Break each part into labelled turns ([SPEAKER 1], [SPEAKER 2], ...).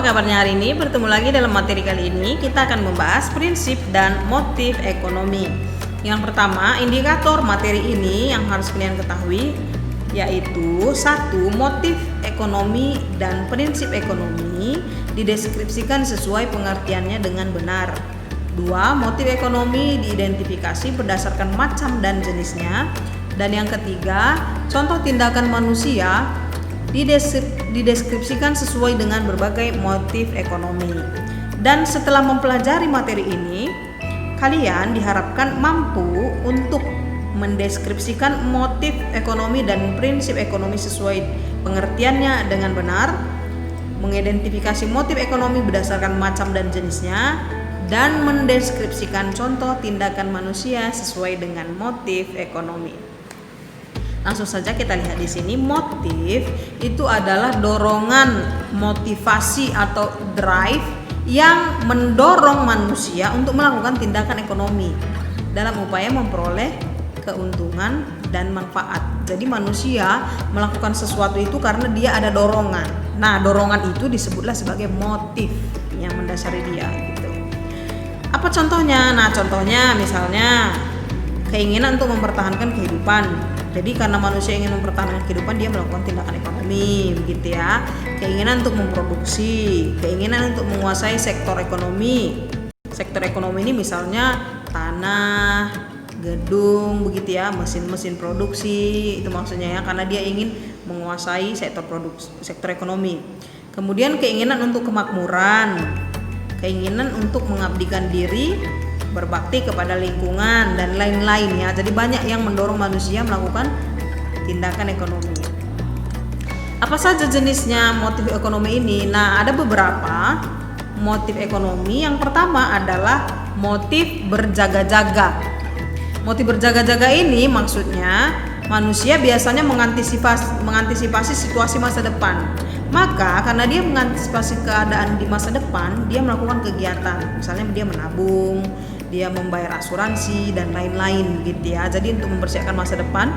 [SPEAKER 1] apa kabarnya hari ini? Bertemu lagi dalam materi kali ini. Kita akan membahas prinsip dan motif ekonomi. Yang pertama, indikator materi ini yang harus kalian ketahui yaitu 1. Motif ekonomi dan prinsip ekonomi dideskripsikan sesuai pengertiannya dengan benar. 2. Motif ekonomi diidentifikasi berdasarkan macam dan jenisnya. Dan yang ketiga, contoh tindakan manusia dideskripsikan sesuai dengan berbagai motif ekonomi. Dan setelah mempelajari materi ini, kalian diharapkan mampu untuk mendeskripsikan motif ekonomi dan prinsip ekonomi sesuai pengertiannya dengan benar, mengidentifikasi motif ekonomi berdasarkan macam dan jenisnya, dan mendeskripsikan contoh tindakan manusia sesuai dengan motif ekonomi. Langsung saja kita lihat di sini, motif itu adalah dorongan, motivasi atau drive yang mendorong manusia untuk melakukan tindakan ekonomi dalam upaya memperoleh keuntungan dan manfaat. Jadi manusia melakukan sesuatu itu karena dia ada dorongan. Nah, dorongan itu disebutlah sebagai motif yang mendasari dia gitu. Apa contohnya? Nah, contohnya misalnya keinginan untuk mempertahankan kehidupan. Jadi karena manusia ingin mempertahankan kehidupan, dia melakukan tindakan ekonomi, begitu ya. Keinginan untuk memproduksi, keinginan untuk menguasai sektor ekonomi. Sektor ekonomi ini misalnya tanah, gedung, begitu ya, mesin-mesin produksi, itu maksudnya ya, karena dia ingin menguasai sektor ekonomi. Kemudian keinginan untuk kemakmuran, keinginan untuk mengabdikan diri, berbakti kepada lingkungan dan lain-lain ya. Jadi banyak yang mendorong manusia melakukan tindakan ekonomi. Apa saja jenisnya motif ekonomi ini? Nah, ada beberapa motif ekonomi. Yang pertama adalah motif berjaga-jaga. Motif berjaga-jaga ini maksudnya manusia biasanya mengantisipasi situasi masa depan. Maka karena dia mengantisipasi keadaan di masa depan, dia melakukan kegiatan. Misalnya dia menabung, dia membayar asuransi dan lain-lain gitu ya. Jadi untuk mempersiapkan masa depan,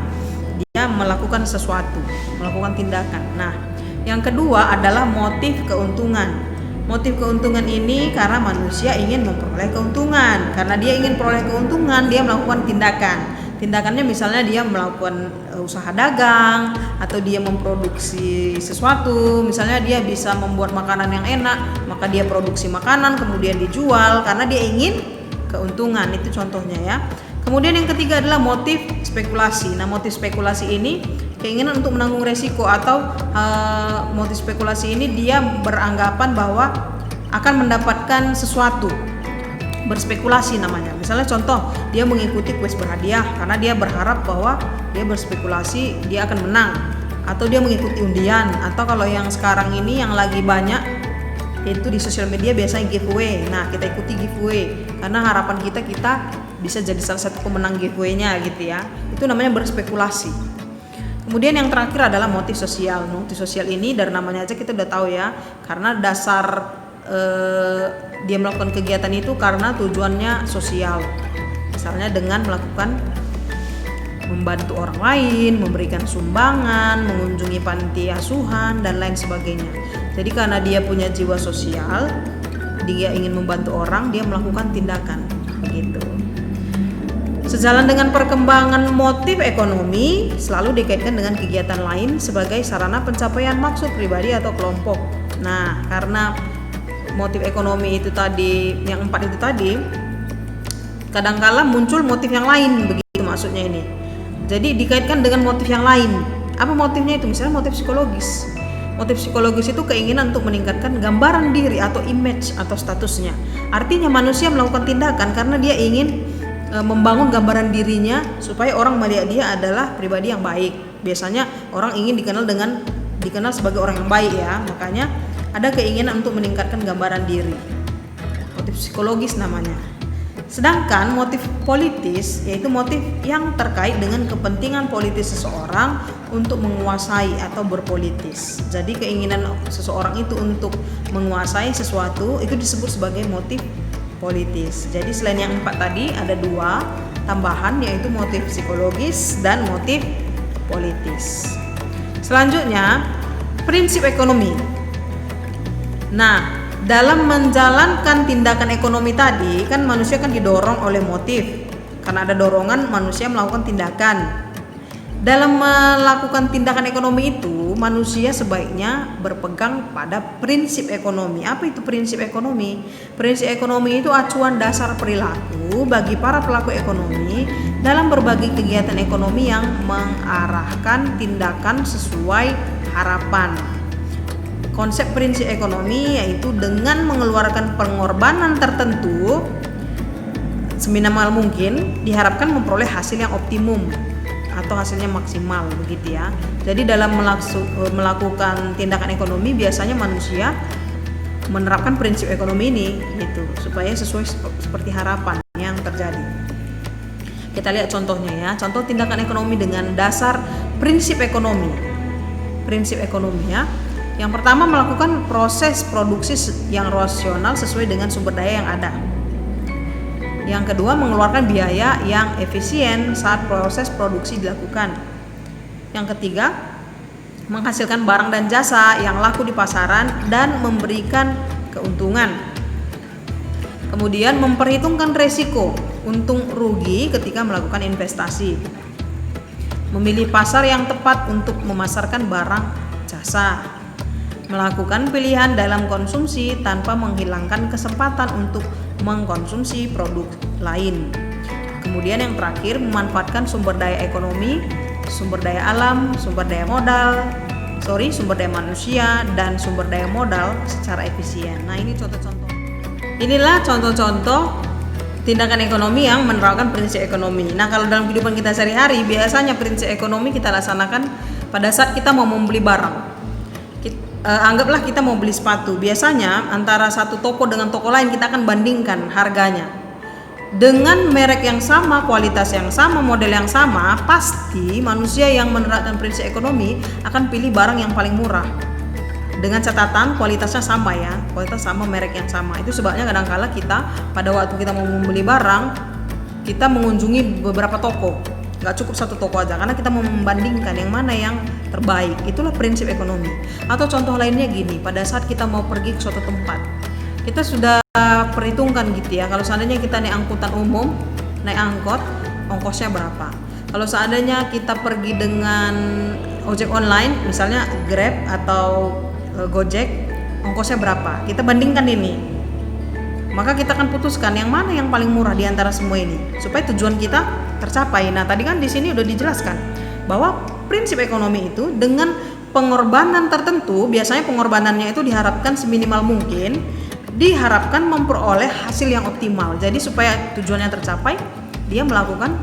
[SPEAKER 1] dia melakukan sesuatu, melakukan tindakan. Nah, yang kedua adalah motif keuntungan. Motif keuntungan ini karena manusia ingin memperoleh keuntungan. Karena dia ingin memperoleh keuntungan, dia melakukan tindakan. Tindakannya misalnya dia melakukan usaha dagang atau dia memproduksi sesuatu. Misalnya dia bisa membuat makanan yang enak, maka dia produksi makanan kemudian dijual karena dia ingin keuntungan. Itu contohnya ya. Kemudian yang ketiga adalah motif spekulasi. Nah, motif spekulasi ini keinginan untuk menanggung resiko atau motif spekulasi ini dia beranggapan bahwa akan mendapatkan sesuatu. Berspekulasi namanya. Misalnya contoh, dia mengikuti kuis berhadiah karena dia berharap bahwa dia berspekulasi dia akan menang, atau dia mengikuti undian, atau kalau yang sekarang ini yang lagi banyak itu di sosial media biasanya giveaway. Nah, kita ikuti giveaway karena harapan kita bisa jadi salah satu pemenang giveaway-nya gitu ya. Itu namanya berspekulasi. Kemudian yang terakhir adalah motif sosial. Motif sosial ini dari namanya aja kita udah tahu ya, karena dasar dia melakukan kegiatan itu karena tujuannya sosial. Misalnya dengan melakukan membantu orang lain, memberikan sumbangan, mengunjungi panti asuhan dan lain sebagainya. Jadi karena dia punya jiwa sosial, dia ingin membantu orang, dia melakukan tindakan begitu. Sejalan dengan perkembangan motif ekonomi selalu dikaitkan dengan kegiatan lain sebagai sarana pencapaian maksud pribadi atau kelompok. Nah, karena motif ekonomi itu tadi, yang 4 itu tadi, kadangkala muncul motif yang lain, begitu maksudnya ini. Jadi dikaitkan dengan motif yang lain. Apa motifnya itu? Misalnya motif psikologis. Motif psikologis itu keinginan untuk meningkatkan gambaran diri atau image atau statusnya. Artinya manusia melakukan tindakan karena dia ingin membangun gambaran dirinya supaya orang melihat dia adalah pribadi yang baik. Biasanya orang ingin dikenal sebagai orang yang baik ya. Makanya ada keinginan untuk meningkatkan gambaran diri. Motif psikologis namanya. Sedangkan motif politis yaitu motif yang terkait dengan kepentingan politis seseorang untuk menguasai atau berpolitis. Jadi keinginan seseorang itu untuk menguasai sesuatu itu disebut sebagai motif politis. Jadi selain yang 4 tadi ada 2 tambahan yaitu motif psikologis dan motif politis. Selanjutnya prinsip ekonomi. Nah, Dalam menjalankan tindakan ekonomi tadi kan manusia kan didorong oleh motif. Karena ada dorongan manusia melakukan tindakan. Dalam melakukan tindakan ekonomi itu manusia sebaiknya berpegang pada prinsip ekonomi. Apa itu prinsip ekonomi? Prinsip ekonomi itu acuan dasar perilaku bagi para pelaku ekonomi dalam berbagai kegiatan ekonomi yang mengarahkan tindakan sesuai harapan. Konsep prinsip ekonomi yaitu dengan mengeluarkan pengorbanan tertentu seminimal mungkin diharapkan memperoleh hasil yang optimum atau hasilnya maksimal, begitu ya. Jadi dalam melakukan tindakan ekonomi biasanya manusia menerapkan prinsip ekonomi ini gitu supaya sesuai seperti harapan yang terjadi. Kita lihat contohnya ya. Contoh tindakan ekonomi dengan dasar prinsip ekonomi. Prinsip ekonomi ya. Yang pertama, melakukan proses produksi yang rasional sesuai dengan sumber daya yang ada. Yang kedua, mengeluarkan biaya yang efisien saat proses produksi dilakukan. Yang ketiga, menghasilkan barang dan jasa yang laku di pasaran dan memberikan keuntungan. Kemudian, memperhitungkan resiko untung rugi ketika melakukan investasi. Memilih pasar yang tepat untuk memasarkan barang jasa. Melakukan pilihan dalam konsumsi tanpa menghilangkan kesempatan untuk mengkonsumsi produk lain. Kemudian yang terakhir, memanfaatkan sumber daya ekonomi, sumber daya alam, sumber daya manusia dan sumber daya modal secara efisien. Nah, ini contoh-contoh. Inilah contoh-contoh tindakan ekonomi yang menerapkan prinsip ekonomi. Nah, kalau dalam kehidupan kita sehari-hari biasanya prinsip ekonomi kita laksanakan pada saat kita mau membeli barang. Anggaplah kita mau beli sepatu. Biasanya antara satu toko dengan toko lain kita akan bandingkan harganya. Dengan merek yang sama, kualitas yang sama, model yang sama, pasti manusia yang menerapkan prinsip ekonomi akan pilih barang yang paling murah. Dengan catatan kualitasnya sama ya, kualitas sama, merek yang sama. Itu sebabnya kadang-kala kita pada waktu kita mau membeli barang, kita mengunjungi beberapa toko. Gak cukup satu toko aja karena kita mau membandingkan yang mana yang terbaik. Itulah prinsip ekonomi. Atau contoh lainnya gini, pada saat kita mau pergi ke suatu tempat, kita sudah perhitungkan gitu ya, kalau seandainya kita naik angkutan umum, naik angkot, ongkosnya berapa. Kalau seandainya kita pergi dengan ojek online, misalnya Grab atau Gojek, ongkosnya berapa. Kita bandingkan ini, maka kita akan putuskan yang mana yang paling murah di antara semua ini supaya tujuan kita tercapai. Nah, tadi kan di sini udah dijelaskan bahwa prinsip ekonomi itu dengan pengorbanan tertentu, biasanya pengorbanannya itu diharapkan seminimal mungkin, diharapkan memperoleh hasil yang optimal. Jadi supaya tujuannya tercapai, dia melakukan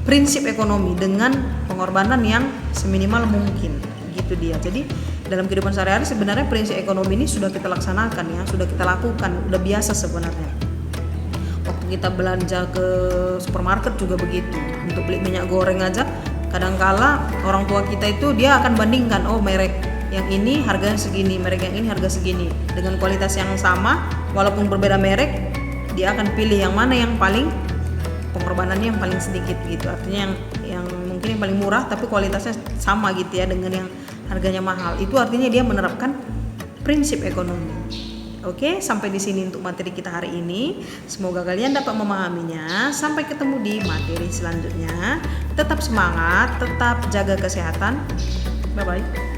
[SPEAKER 1] prinsip ekonomi dengan pengorbanan yang seminimal mungkin. Gitu dia. Jadi dalam kehidupan sehari-hari sebenarnya prinsip ekonomi ini sudah kita laksanakan ya, sudah kita lakukan, udah biasa sebenarnya. Waktu kita belanja ke supermarket juga begitu. Untuk beli minyak goreng aja, kadangkala orang tua kita itu dia akan bandingkan, oh merek yang ini harganya segini, merek yang ini harga segini. Dengan kualitas yang sama, walaupun berbeda merek, dia akan pilih yang mana yang paling pengorbanannya yang paling sedikit gitu. Artinya yang mungkin yang paling murah tapi kualitasnya sama gitu ya dengan yang harganya mahal. Itu artinya dia menerapkan prinsip ekonomi. Oke, sampai di sini untuk materi kita hari ini. Semoga kalian dapat memahaminya. Sampai ketemu di materi selanjutnya. Tetap semangat, tetap jaga kesehatan. Bye bye.